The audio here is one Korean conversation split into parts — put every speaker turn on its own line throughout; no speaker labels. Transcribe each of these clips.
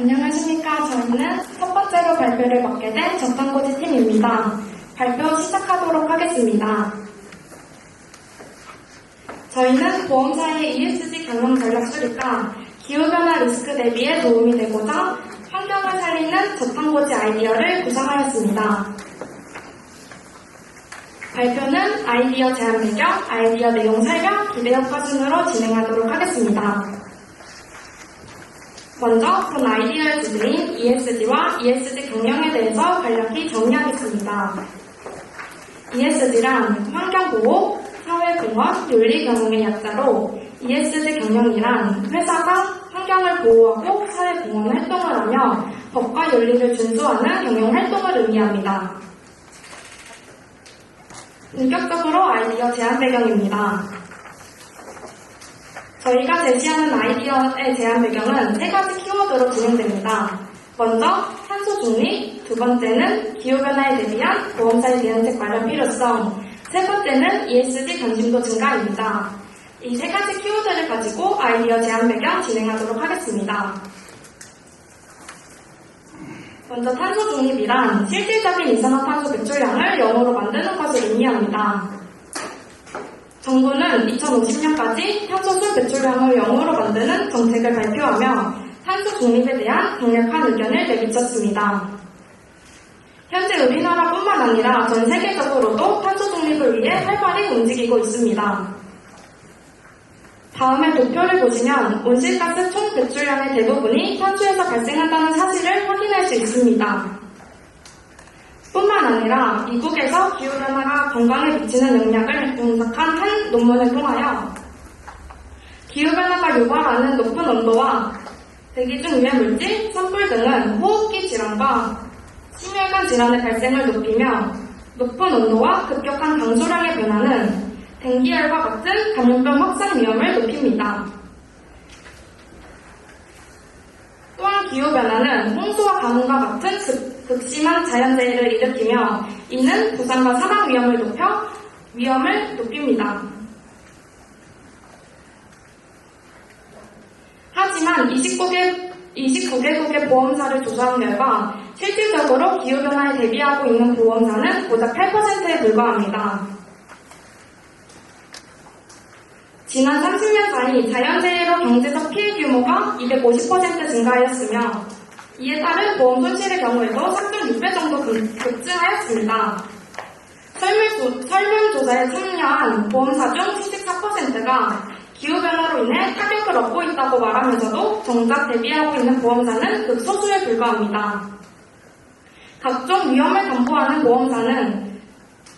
안녕하십니까. 저희는 첫 번째로 발표를 맡게 된 저탄고지 팀입니다. 발표 시작하도록 하겠습니다. 저희는 보험사의 ESG 경영 전략 수립과 기후변화 리스크 대비에 도움이 되고자 환경을 살리는 저탄고지 아이디어를 구상하였습니다. 발표는 아이디어 제안 배경, 아이디어 내용 설명, 기대 효과 순으로 진행하도록 하겠습니다. 먼저 본 아이디어의 주제인 ESG와 ESG 경영에 대해서 간략히 정리하겠습니다. ESG란 환경보호, 사회공헌, 윤리경영의 약자로 ESG 경영이란 회사가 환경을 보호하고 사회공헌 활동을 하며 법과 윤리를 준수하는 경영활동을 의미합니다. 본격적으로 아이디어 제안 배경입니다. 저희가 제시하는 아이디어의 제안 배경은 세 가지 키워드로 진행됩니다. 먼저 탄소 중립, 두 번째는 기후변화에 대비한 보험사의 대응책 마련 필요성, 세 번째는 ESG 관심도 증가입니다. 이 세 가지 키워드를 가지고 아이디어 제안 배경 진행하도록 하겠습니다. 먼저 탄소 중립이란 실질적인 이산화탄소 배출량을 0으로 만드는 것을 의미합니다. 정부는 2050년까지 탄소수 배출량을 0으로 만드는 정책을 발표하며 탄소 중립에 대한 강력한 의견을 내비쳤습니다. 현재 우리나라뿐만 아니라 전 세계적으로도 탄소 중립을 위해 활발히 움직이고 있습니다. 다음에 도표를 보시면 온실가스 총 배출량의 대부분이 탄소에서 발생한다는 사실을 확인할 수 있습니다. 뿐만 아니라 미국에서 기후변화가 건강에 미치는 영향을 분석한 한 논문을 통하여 기후변화가 유발하는 높은 온도와 대기 중 유해물질, 산불 등은 호흡기 질환과 심혈관 질환의 발생을 높이며 높은 온도와 급격한 강수량의 변화는 dengue열과 같은 감염병 확산 위험을 높입니다. 또한 기후변화는 홍수와 가뭄과 같은 극심한 자연재해를 일으키며 이는 부상과 사망 위험을 높입니다. 하지만 29개국의 보험사를 조사한 결과 실질적으로 기후변화에 대비하고 있는 보험사는 고작 8%에 불과합니다. 지난 30년 사이 자연재해로 경제적 피해 규모가 250% 증가하였으며 이에 따른 보험 손실의 경우에도 3.6배 정도 급증하였습니다. 설문조사에 참여한 보험사 중 74%가 기후변화로 인해 타격을 얻고 있다고 말하면서도 정작 대비하고 있는 보험사는 극소수에 불과합니다. 각종 위험을 담보하는 보험사는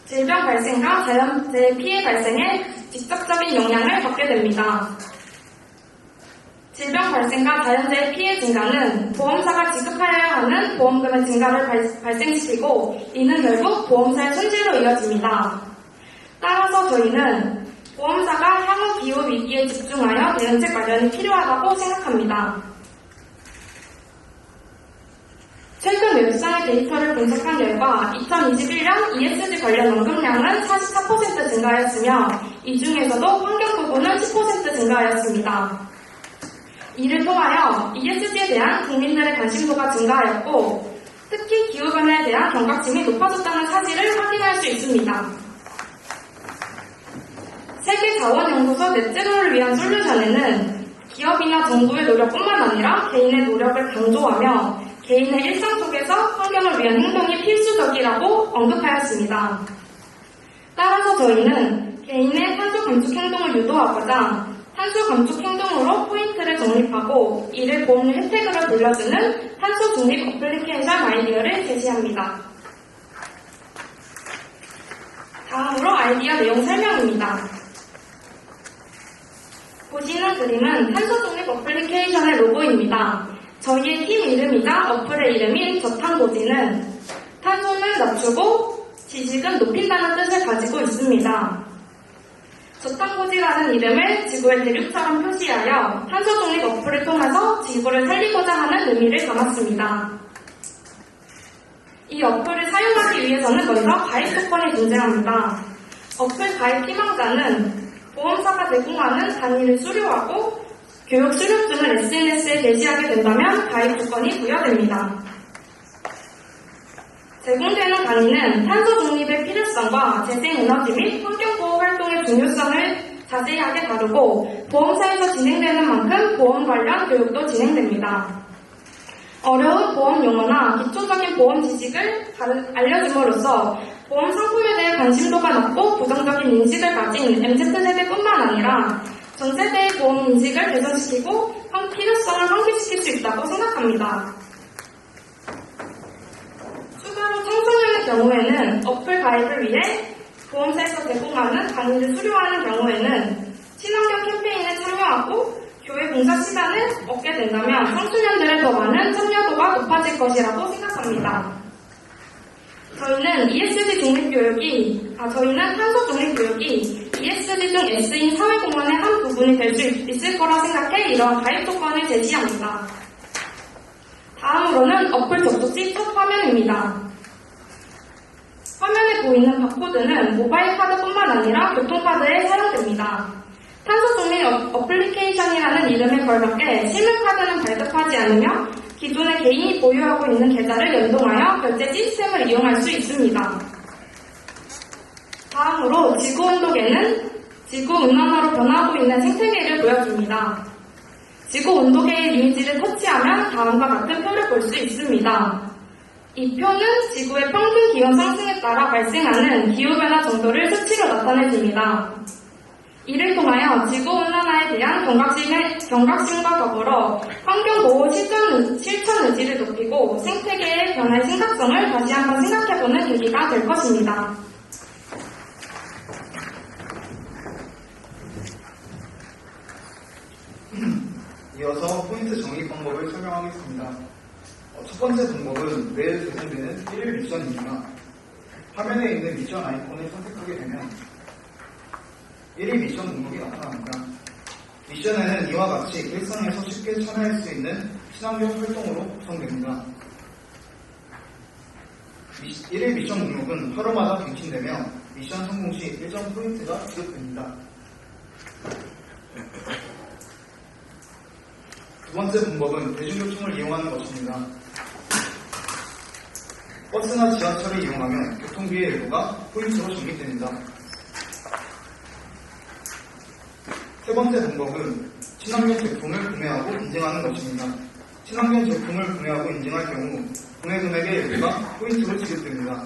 질병 발생과 자연재해 피해 발생에 직접적인 영향을 받게 됩니다. 질병 발생과 자연재해 피해 증가는 보험사가 지급해야 하는 보험금의 증가를 발생시키고 이는 결국 보험사의 손실로 이어집니다. 따라서 저희는 보험사가 향후 기후 위기에 집중하여 대응책 마련이 필요하다고 생각합니다. 최근 웹상의 데이터를 분석한 결과 2021년 ESG 관련 언급량은 44% 증가하였으며 이 중에서도 환경 부분은 10% 증가하였습니다. 이를 통하여 ESG에 대한 국민들의 관심도가 증가하였고 특히 기후변화에 대한 경각심이 높아졌다는 사실을 확인할 수 있습니다. 세계자원연구소 넷제로를 위한 솔루션에는 기업이나 정부의 노력뿐만 아니라 개인의 노력을 강조하며 개인의 일상 속에서 환경을 위한 행동이 필수적이라고 언급하였습니다. 따라서 저희는 개인의 탄소 감축 행동을 유도하고자 탄소 감축 행동으로 포인트를 적립하고 이를 보험 혜택으로 돌려주는 탄소 중립 어플리케이션 아이디어를 제시합니다. 다음으로 아이디어 내용 설명입니다. 보시는 그림은 탄소 중립 어플리케이션의 로고입니다. 저희의 팀 이름이자 어플의 이름인 저탄고지는 탄소는 낮추고 지식은 높인다는 뜻을 가지고 있습니다. 저탄고지라는 이름을 지구의 대륙처럼 표시하여 탄소 중립 어플을 통해서 지구를 살리고자 하는 의미를 담았습니다. 이 어플을 사용하기 위해서는 먼저 가입 조건이 존재합니다. 어플 가입 희망자는 보험사가 제공하는 단위를 수료하고 교육 수료증을 SNS에 게시하게 된다면 가입 조건이 부여됩니다. 제공되는 강의는 탄소 중립의 필요성과 재생에너지 및 환경보호 활동의 중요성을 자세하게 다루고 보험사에서 진행되는 만큼 보험 관련 교육도 진행됩니다. 어려운 보험 용어나 기초적인 보험 지식을 알려줌으로써 보험 상품에 대해 관심도가 높고 부정적인 인식을 가진 MZ세대뿐만 아니라 전 세대의 보험 인식을 개선시키고 필요성을 환기시킬 수 있다고 생각합니다. 추가로 청소년의 경우에는 어플 가입을 위해 보험사에서 제공하는 강의를 수료하는 경우에는 친환경 캠페인에 참여하고 교회 봉사 시간을 얻게 된다면 청소년들의 더 많은 참여도가 높아질 것이라고 생각합니다. 저희는 탄소 중립교육이 ESG 중 S인 사회공헌의 한 부분이 될 수 있을 거라 생각해 이러한 가입 조건을 제시합니다. 다음으로는 어플 접속 시 첫 화면입니다. 화면에 보이는 바코드는 모바일 카드뿐만 아니라 교통카드에 사용됩니다. 탄소 중립 어플리케이션이라는 이름에 걸맞게 실물카드는 발급하지 않으며 기존의 개인이 보유하고 있는 계좌를 연동하여 결제 시스템을 이용할 수 있습니다. 다음으로 지구온도계는 지구온난화로 변하고 있는 생태계를 보여줍니다. 지구온도계의 이미지를 터치하면 다음과 같은 표를 볼 수 있습니다. 이 표는 지구의 평균 기온 상승에 따라 발생하는 기후변화 정도를 수치로 나타내줍니다. 이를 통하여 지구온난화에 대한 경각심과 더불어 환경보호 실천 의지를 높이고 생태계의 변화의 심각성을 다시 한번 생각해보는 계기가 될 것입니다.
이어서 포인트 정의 방법을 설명하겠습니다. 첫 번째 방법은 매일 제공되는 1일 미션입니다. 화면에 있는 미션 아이콘을 선택하게 되면 1일 미션 목록이 나타납니다. 미션에는 이와 같이 일상에서 쉽게 참여할 수 있는 친환경 활동으로 구성됩니다. 1일 미션 목록은 하루마다 갱신되며 미션 성공 시 일정 포인트가 지급됩니다. 두 번째 방법은 대중교통을 이용하는 것입니다. 버스나 지하철을 이용하면 교통비의 일부가 포인트로 적립됩니다. 세 번째 방법은 친환경 제품을 구매하고 인증하는 것입니다. 친환경 제품을 구매하고 인증할 경우 구매 금액의 일부가 포인트로 지급됩니다.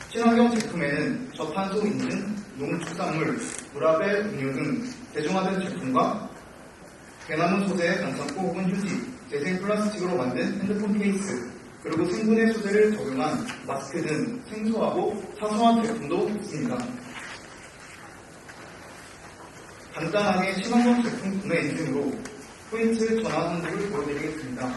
친환경 제품에는 저탄소 인증, 농축산물, 무라벨 음료 등 대중화된 제품과 대나무 소재의 반창고 혹은 휴지, 재생 플라스틱으로 만든 핸드폰 케이스, 그리고 생분해 소재를 적용한 마스크 등 생소하고 사소한 제품도 있습니다. 간단하게 친환경 제품 구매 인증으로 포인트 전환 한도를 보여드리겠습니다.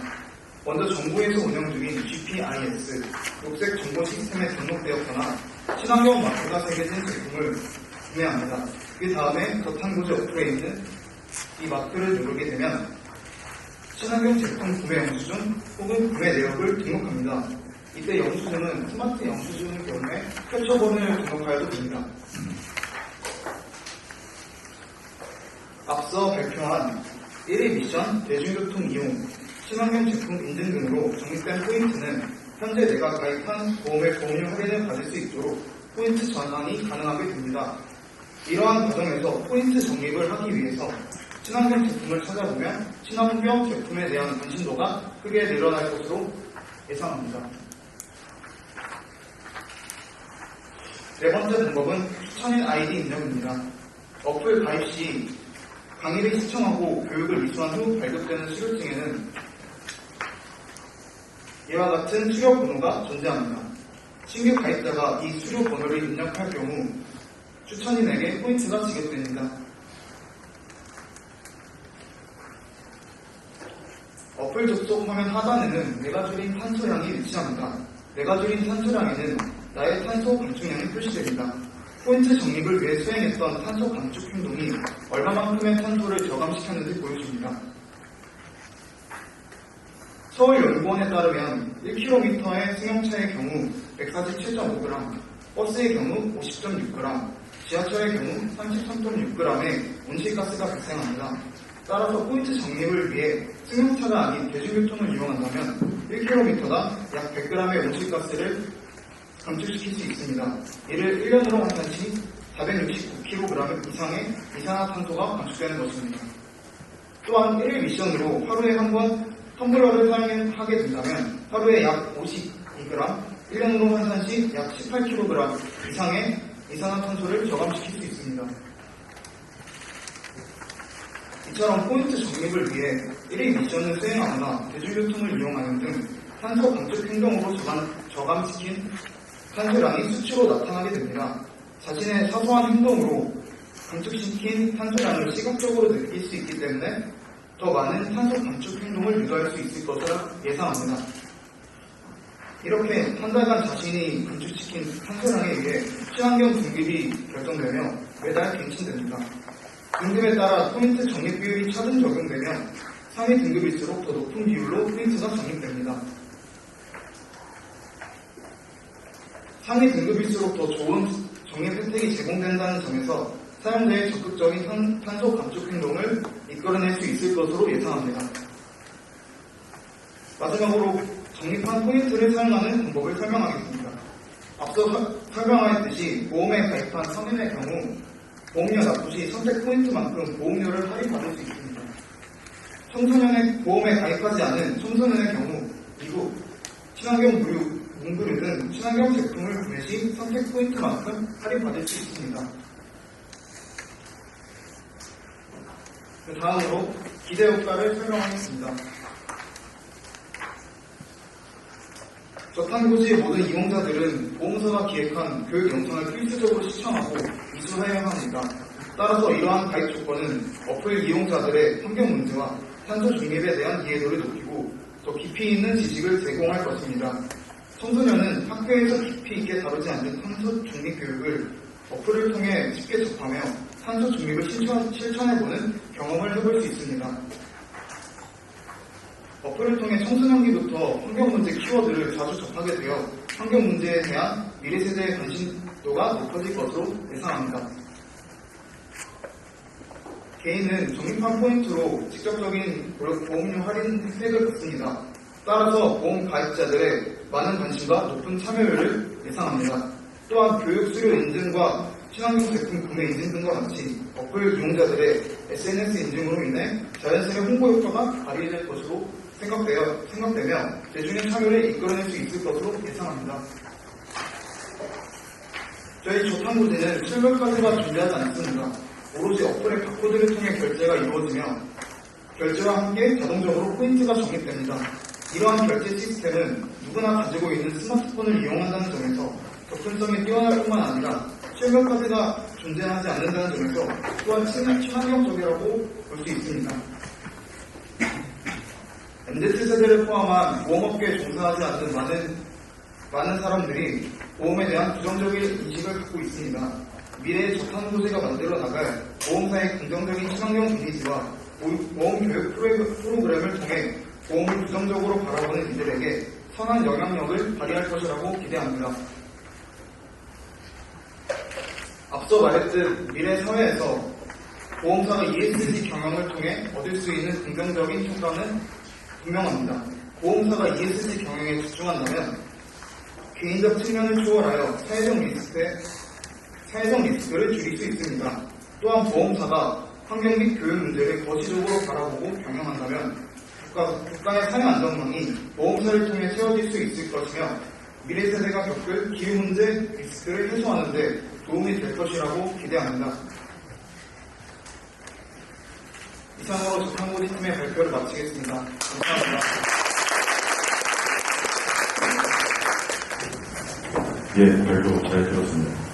먼저 정부에서 운영 중인 GPIS, 녹색 정보 시스템에 등록되었거나 친환경 마크가 새겨진 제품을 구매합니다. 그 다음에 저탄고지 어플에 있는 이 마크를 누르게 되면 친환경 제품 구매 영수증 혹은 구매 내역을 등록합니다. 이때 영수증은 스마트 영수증의 경우에 캡처본을 등록하여도 됩니다. 앞서 발표한 1일 미션, 대중교통 이용, 친환경 제품 인증 등으로 적립된 포인트는 현재 내가 가입한 보험의 보험료 할인을 받을 수 있도록 포인트 전환이 가능하게 됩니다. 이러한 과정에서 포인트 적립을 하기 위해서 친환경 제품을 찾아보면 친환경 제품에 대한 관심도가 크게 늘어날 것으로 예상합니다. 네 번째 방법은 추천인 아이디 인정입니다. 어플 가입 시 강의를 시청하고 교육을 이수한 후 발급되는 수료증에는 이와 같은 수료 번호가 존재합니다. 신규 가입자가 이 수료 번호를 입력할 경우 추천인에게 포인트가 지급됩니다. 어플 접속 화면 하단에는 내가 줄인 탄소량이 위치합니다. 내가 줄인 탄소량에는 나의 탄소 방출량이 표시됩니다. 포인트 적립을 위해 수행했던 탄소 감축 행동이 얼마만큼의 탄소를 저감시켰는지 보여줍니다. 서울연구원에 따르면 1km의 승용차의 경우 147.5g, 버스의 경우 50.6g, 지하철의 경우 33.6g의 온실가스가 발생합니다. 따라서 포인트 적립을 위해 승용차가 아닌 대중교통을 이용한다면 1km당 약 100g의 온실가스를 감축시킬 수 있습니다. 이를 1년으로 환산 시 469kg 이상의 이산화탄소가 감축되는 것입니다. 또한 1일 미션으로 하루에 한 번 텀블러를 사용하게 된다면 하루에 약 52g, 1년으로 환산 시 약 18kg 이상의 이산화탄소를 저감시킬 수 있습니다. 이처럼 포인트 적립을 위해 1일 미션을 수행하거나 대중교통을 이용하는 등 탄소 감축 행동으로 저감시킨 탄소량이 수치로 나타나게 됩니다. 자신의 사소한 행동으로 감축시킨 탄소량을 시각적으로 느낄 수 있기 때문에 더 많은 탄소 감축 행동을 유도할 수 있을 것으로 예상합니다. 이렇게 한 달간 자신이 감축시킨 탄소량에 의해 친환경 등급이 결정되며 매달 갱신됩니다. 등급에 따라 포인트 적립 비율이 차등 적용되며 상위 등급일수록 더 높은 비율로 포인트가 적립됩니다. 상위 등급일수록 더 좋은 적립 혜택이 제공된다는 점에서 사용자의 적극적인 탄소 감축 행동을 이끌어낼 수 있을 것으로 예상합니다. 마지막으로 적립한 포인트를 사용하는 방법을 설명하겠습니다. 앞서 설명하였듯이 보험에 가입한 성인의 경우 보험료 납부 시 선택 포인트만큼 보험료를 할인받을 수 있습니다. 청소년의 보험에 가입하지 않은 청소년의 경우 미국, 친환경 문구류 등 친환경 제품을 구매 시 선택 포인트만큼 할인받을 수 있습니다. 다음으로 기대 효과를 설명하겠습니다. 저탄고지의 모든 이용자들은 보험사가 기획한 교육 영상을 필수적으로 시청하고 이수해야 합니다. 따라서 이러한 가입 조건은 어플 이용자들의 환경 문제와 탄소 중립에 대한 이해도를 높이고 더 깊이 있는 지식을 제공할 것입니다. 청소년은 학교에서 깊이 있게 다루지 않는 탄소 중립 교육을 어플을 통해 쉽게 접하며 탄소 중립을 실천해보는 경험을 해볼 수 있습니다. 어플을 통해 청소년기부터 환경 문제 키워드를 자주 접하게 되어 환경 문제에 대한 미래 세대의 관심도가 높아질 것으로 예상합니다. 개인은 적립한 포인트로 직접적인 보험료 할인 혜택을 받습니다. 따라서 보험 가입자들의 많은 관심과 높은 참여율을 예상합니다. 또한 교육 수료 인증과 친환경 제품 구매 인증 등과 같이 어플 이용자들의 SNS 인증으로 인해 자연스레 홍보 효과가 발휘될 것으로 생각되며 대중의 참여를 이끌어낼 수 있을 것으로 예상합니다. 저희 저탄고지는 실물카드가 존재하지 않습니다. 오로지 어플의 바코드를 통해 결제가 이루어지며 결제와 함께 자동적으로 포인트가 적립됩니다. 이러한 결제 시스템은 누구나 가지고 있는 스마트폰을 이용한다는 점에서 접근성이 뛰어날 뿐만 아니라 실물카드가 존재하지 않는다는 점에서 또한 친환경적이라고 볼 수 있습니다. MZ세대를 포함한 보험업계에 종사하지 않는 많은 사람들이 보험에 대한 부정적인 인식을 갖고 있습니다. 미래의 저탄고지가 만들어 나갈 보험사의 긍정적인 친환경 이미지와 보험 교육 프로그램을 통해 보험을 부정적으로 바라보는 이들에게 선한 영향력을 발휘할 것이라고 기대합니다. 앞서 말했듯 미래 사회에서 보험사가 ESG 경영을 통해 얻을 수 있는 긍정적인 효과는 분명합니다. 보험사가 ESG 경영에 집중한다면 개인적 측면을 초월하여 사회적 리스크를 줄일 수 있습니다. 또한 보험사가 환경 및 교육 문제를 거시적으로 바라보고 경영한다면 국가의 사회 안전망이 보험사를 통해 세워질 수 있을 것이며 미래 세대가 겪을 기후 문제 리스크를 해소하는 데 도움이 될 것이라고 기대합니다. 이상으로 저탄고지 팀의 발표를 마치겠습니다. 감사합니다.
예, 발표 잘 들었습니다.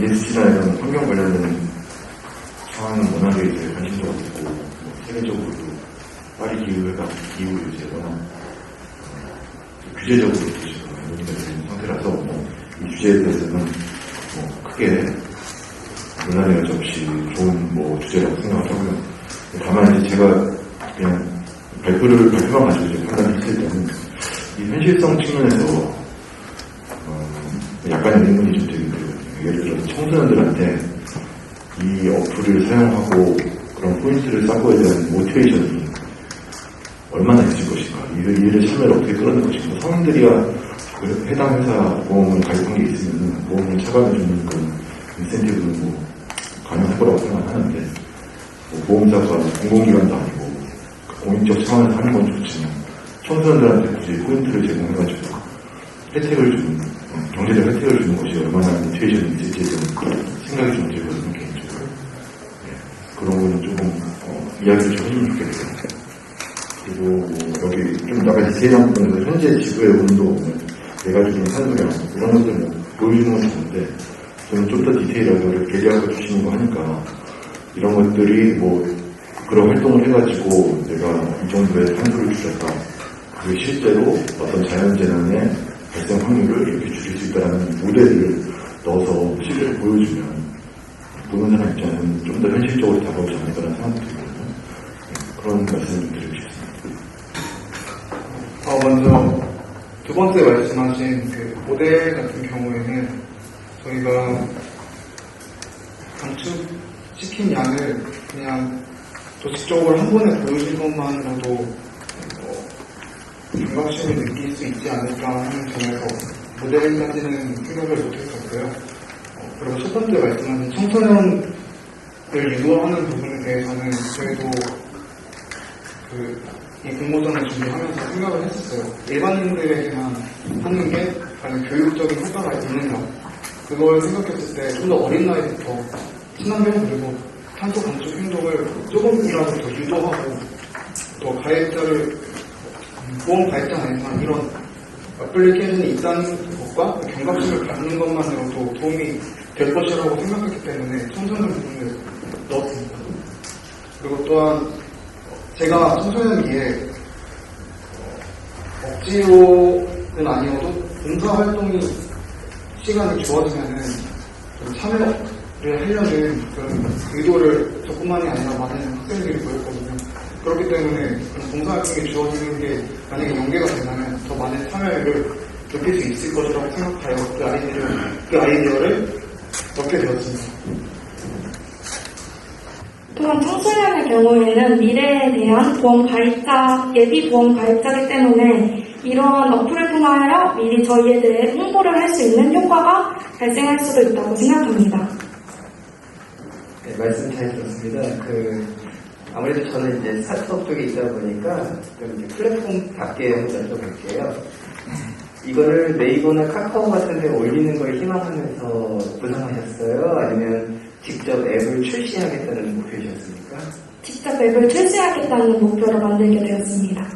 ESG나 이런 환경 관련된 상황은 워낙에 이제 관심도가 있고, 세계적으로도 파리 기후가 이제 워낙 규제적으로 지금 논의가 되는 상태라서 이 주제에 대해서는 크게 논란의 여지 없이 좋은 주제라고 생각을 하고요. 다만 이제 제가 그냥 발표만 가지고 이제 판단했을 때는 이 현실성 측면에서 약간의 의문이 좀 되긴 되거든요. 예를 들어서 청소년들한테 이 어플을 사용하고 그런 포인트를 쌓고에 대한 모티베이션이 얼마나 있을 것인가, 이 일에 참여를 어떻게 끌어낼 것인가. 성인들이야 그 해당 회사 보험을 가입한 게 있으면 보험을 차감해주는 그런 인센티브는 뭐 가능할 거라고 생각하는데, 뭐 보험사가 공공기관도 아니고 공익적 차원에서 하는 건 좋지만 청소년들한테 굳이 포인트를 제공해가지고 혜택을 주는, 경제적 혜택을 주는 것이 얼마나 모티베이션이 있을지에 대한 생각이 좀 들거든요, 개인적으로. 그런 거는 조금 이야기를 좀 해주면 좋겠어요. 그리고 뭐 여기 좀 약간 디테일한 부분에서 현재 지구의 온도, 내가 주는 산소량 이런 것들 뭐 보여주는 건 좋은데, 저는 좀 더 디테일하게 계략을 주시는 거 하니까 이런 것들이 뭐 그런 활동을 해가지고 내가 이 정도의 산소를 줄였다, 그게 실제로 어떤 자연재난의 발생 확률을 이렇게 줄일 수 있다는 모델을 넣어서 실제로 보여주면 보는 사람 입장에서는 좀 더 현실적으로 다가오지 않을까라는 생각이 들거든요. 그런 말씀을 좀 드리고 싶습니다.
먼저 두 번째 말씀하신 그 모델 같은 경우에는 저희가 감축시킨 양을 그냥 조직적으로 한 번에 보여준 것만으로도 경각심을 느낄 수 있지 않을까 하는 점에서 모델까지는 생각을 못했었고요. 그리고 첫 번째 말씀하신 청소년을 유도하는 부분에 대해서는 저희도 이 공모전을 준비하면서 생각을 했었어요. 일반인들에게만 하는 게 과연 교육적인 효과가 있는가. 그걸 생각했을 때 좀 더 어린 나이부터 친환경 그리고 탄소 감축 행동을 조금이라도 더 유도하고 더 가입자를 보험 가입자 아니지만 이런 애플리케이션이 있다는 것과 경각심을 갖는 것만으로도 도움이 될 것이라고 생각했기 때문에 청소년 부분을 넣었습니다. 그리고 또한 제가 청소년기에 억지로는 아니어도 봉사활동이 시간이 주어지면은 참여를 하려는 그런 의도를 저뿐만이 아니라 많은 학생들이 보였거든요. 그렇기 때문에 그런 봉사활동이 주어지는 게 만약에 연계가 된다면 더 많은 참여를 느낄 수 있을 것이라고 생각하여 그 아이디어를 넣게 되었습니다.
또한 청소년의 경우에는 미래에 대한 보험 가입자, 예비 보험 가입자이기 때문에 이러한 어플을 통하여 미리 저희에 대해 홍보를 할 수 있는 효과가 발생할 수도 있다고 생각합니다.
네, 말씀 잘 들었습니다. 아무래도 저는 이제 스타트업 쪽에 있다 보니까 좀 이제 플랫폼 밖에 한번 여쭤볼게요. 이거를 네이버나 카카오 같은 데 올리는 걸 희망하면서 구상하셨어요? 아니면 직접 앱을 출시하겠다는 목표이셨습니까?
직접 앱을 출시하겠다는 목표로 만들게 되었습니다.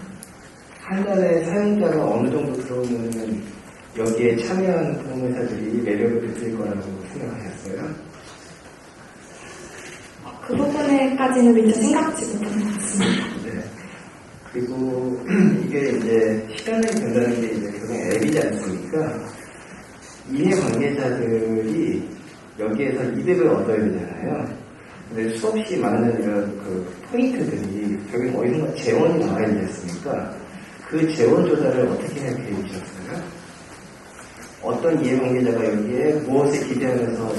한 달에 사용자가 어느 정도 들어오면 여기에 참여하는 보험회사들이 매력을 느낄 거라고 생각하셨어요?
그 부분에까지는 미처 생각지 못한 것 같습니다.
네. 그리고 이게 이제 실현이 된다는 게 이제 결국 앱이지 않습니까? 이해관계자들이 여기에서 이득을 얻어야 되잖아요. 근데 수없이 많은 이런 포인트들이 결국 어디선가 재원이 나와야 되지 않습니까? 그 재원 조달을 어떻게 할 계획이셨어요? 어떤 이해관계자가 여기에 무엇을 기대하면서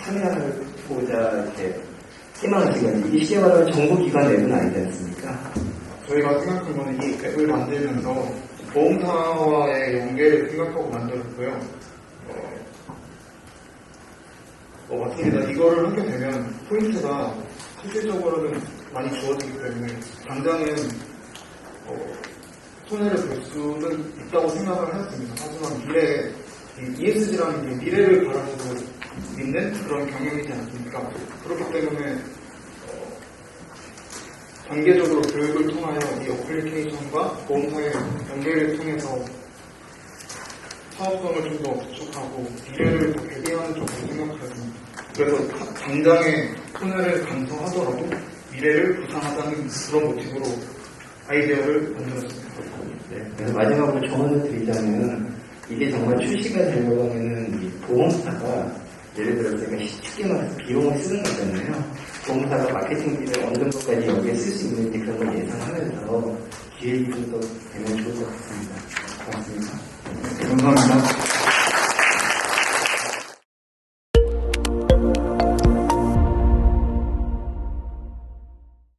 참여하고자 이렇게 희망하신 건지, 이게 쉽게 말하면 정부기관 앱은 아니지 않습니까?
저희가 생각한 거는 이 앱을 만들면서 보험사와의 연계를 생각하고 만들었고요. 맞습니다. 이거를 하게 되면 포인트가 실질적으로는 많이 주어지기 때문에 당장은 손해를 볼 수는 있다고 생각을 하였습니다. 하지만 미래에 ESG라는 게 미래를 바라보고 믿는 그런 경영이지 않습니까? 그렇기 때문에 단계적으로 교육을 통하여 이 어플리케이션과 보험사의 연계를 통해서 사업성을 좀 더 구축하고 미래를 더 대비하는 쪽으로 생각하였습니다. 그래서 당장의 손해를 감수하더라도 미래를 구상하자는 그런 모티브로 아이디어를 만들었습니다.
네, 그래서 마지막으로 조언을 드리자면 이게 정말 출시가 되려고 하면은 이 보험사가 예를 들어서 제가 쉽게 말해서 비용을 쓰는 거잖아요. 보험사가 마케팅비를 어느 정도까지 여기에 쓸 수 있는지 그런 걸 예상하면서 기획이 좀 더 되면 좋을 것 같습니다. 고맙습니다.
감사합니다.